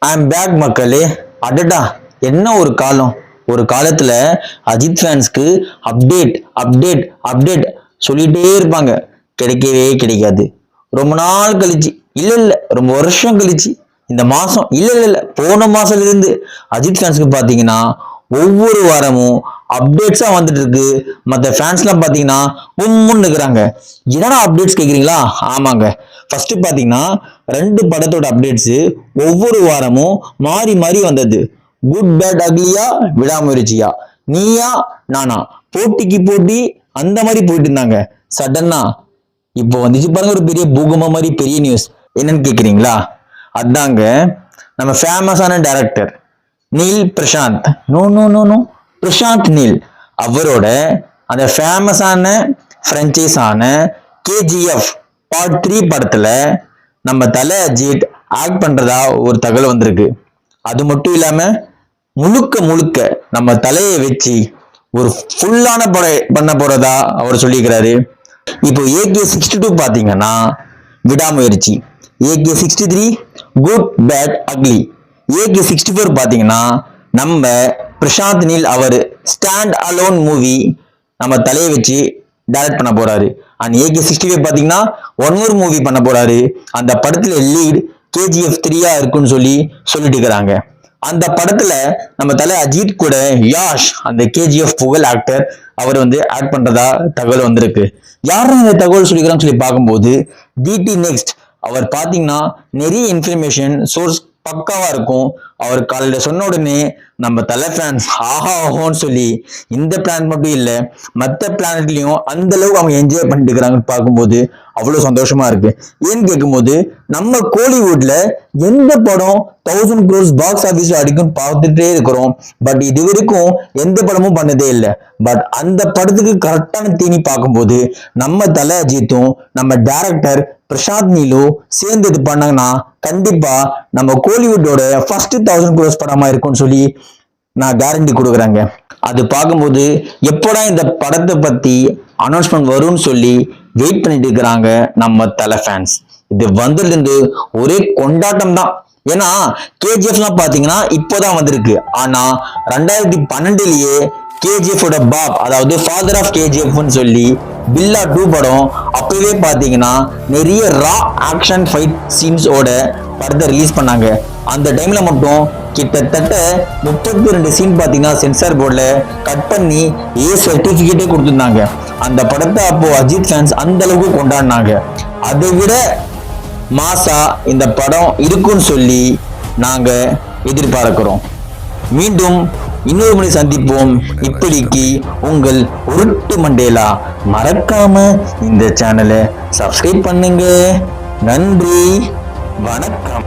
I'm back மக்களே. அடடா, என்ன ஒரு காலம். ஒரு காலத்துல அஜித் ஃபேன்ஸ்க்கு அப்டேட் அப்டேட் அப்டேட் சொல்லிட்டே இருப்பாங்க. கிடைக்கவே கிடைக்காது. ரொம்ப நாள் கழிச்சு, இல்ல ரொம்ப வருஷம் கழிச்சு, இந்த மாசம் இல்ல போன மாசத்துல இருந்து அஜித் ஃபேன்ஸ்க்கு பாத்தீங்கன்னா ஒவ்வொரு வாரமும் அப்டேட்ஸா வந்துட்டு இருக்கு. மற்ற ஃபேன்ஸ் எல்லாம் பாத்தீங்கன்னா உம்முன்னு இருக்கிறாங்க. என்னடா அப்டேட்ஸ் கேக்குறீங்களா? ஆமாங்க. ஃபர்ஸ்ட் பாத்தீங்கன்னா 2 படத்தோட அப்டேட்ஸ் ஒவ்வொரு வாரமும் மாறி மாறி வந்தது. குட் பேட் அக்லியா, விடாமுயற்சியா, நீயா நானா, போட்டிக்கு போட்டி, அந்த மாதிரி போயிட்டு இருந்தாங்க. சடனா இப்போ வந்துச்சு பாருங்க, ஒரு பெரிய பூகம்பம் மாதிரி பெரிய நியூஸ். என்னன்னு கேக்குறீங்களா? அதாங்க, நம்ம ஃபேமஸான director Neel Prashanth, no no no no Prashanth Neel, அவரோட அந்த ஃபேமஸான பிரான்ச்சைஸான கேஜிஎஃப் பார்ட் 3 படத்துல நம்ம தலை அஜித் ஆக்ட் பண்றதா ஒரு தகவல் வந்திருக்கு. அது மட்டும் இல்லாம முழுக்க முழுக்க நம்ம தலையை வச்சு ஒரு ஃபுல்லான படம் பண்ண போறதா அவர் சொல்லியிருக்கிறாரு. இப்போ AK-62 பாத்தீங்கன்னா விடாமுயற்சி, AK-63 good bad ugly, AK-64 பாத்தீங்கன்னா நம்ம பிரசாந்த் நீல் அவர் ஸ்டாண்ட் அலோன் மூவி நம்ம தலையை வச்சு டைரக்ட் பண்ண போறாரு. அண்ட் AK-65 பாத்தீங்கன்னா ஒன் மோர் மூவி பண்ண போறாரு. அந்த படத்துல லீட் KGF 3 இருக்குன்னு சொல்லிட்டு இருக்கிறாங்க. அந்த படத்துல நம்ம தலை அஜித் கூட யாஷ், அந்த KGF புகழ் ஆக்டர், அவர் ஆட் பண்றதா தகவல் வந்திருக்கு. யாரும் இந்த தகவல் சொல்லிக்கிறான்னு சொல்லி பார்க்கும்போது DT நெக்ஸ்ட் அவர் பாத்தீங்கன்னா நிறைய இன்ஃபர்மேஷன் சோர்ஸ் பக்காவா இருக்கும். அவர் காலையில சொன்ன உடனே நம்ம தலை ஃபேன்ஸ் ஆஹாஹோன்னு சொல்லி இந்த பிளான் மட்டும் இல்ல மற்ற பிளானட்லயும் அந்த அளவுக்கு அவங்க என்ஜாய் பண்ணிட்டு இருக்கிறாங்கன்னு பார்க்கும்போது அவ்வளவு சந்தோஷமா இருக்கு. ஏன்னு கேட்கும்போது நம்ம கோலிவுட்ல எந்த படம் 1000 crores பாக்ஸ் ஆபீஸ்ல அடிக்கும் பார்த்துட்டே இருக்கிறோம். பட் இது வரைக்கும் எந்த படமும் பண்ணதே இல்லை. பட் அந்த படத்துக்கு கரெக்டான தீனி பார்க்கும்போது நம்ம தலை அஜித்தும் நம்ம டைரக்டர் பிரசாந்த் நீலும் சேர்ந்து இது பண்ணாங்கன்னா கண்டிப்பா நம்ம கோலிவுட்டோட ஃபர்ஸ்ட் 1000 crores படமா இருக்கும்னு சொல்லி நான் கேரண்டி கொடுக்குறேங்க. அது பார்க்கும்போது எப்படா இந்த படத்தை பத்தி அனௌன்ஸ்மெண்ட் வரும்னு சொல்லி வெயிட் பண்ணிட்டு இருக்கிறாங்க நம்ம தலை ஃபேன்ஸ். இது வந்ததுலேருந்து ஒரே கொண்டாட்டம் தான். ஏன்னா KGF எல்லாம் பாத்தீங்கன்னா இப்போதான் வந்திருக்கு. ஆனா 2012லயே KGF ஓட பாப், அதாவது ஃபாதர் ஆஃப் KGF சொல்லி பில்லா 2 படம் அப்பவே பாத்தீங்கன்னா நிறைய ரா ஆக்ஷன் ஃபைட் சீன்ஸ் ஓட படத்தை ரிலீஸ் பண்ணாங்க. அந்த டைம்ல மட்டும் கிட்டத்தட்ட 32 சீன் பாத்தீங்கன்னா சென்சார் போர்ட்ல கட் பண்ணி சர்டிபிகேட்டே கொடுத்துருந்தாங்க. அந்த படத்தை அப்போ அஜித் ஃபேன்ஸ் அந்த அளவுக்கு கொண்டாடினாங்க. அதை விட மாசா இந்த படம் இருக்குன்னு சொல்லி நாங்க எதிர்பார்க்கிறோம். மீண்டும் இன்னொரு முறை சந்திப்போம். இப்படிக்கு உங்கள் உருட்டு மண்டேலா. மறக்காம இந்த சேனலை சப்ஸ்கிரைப் பண்ணுங்க. நன்றி, வணக்கம்.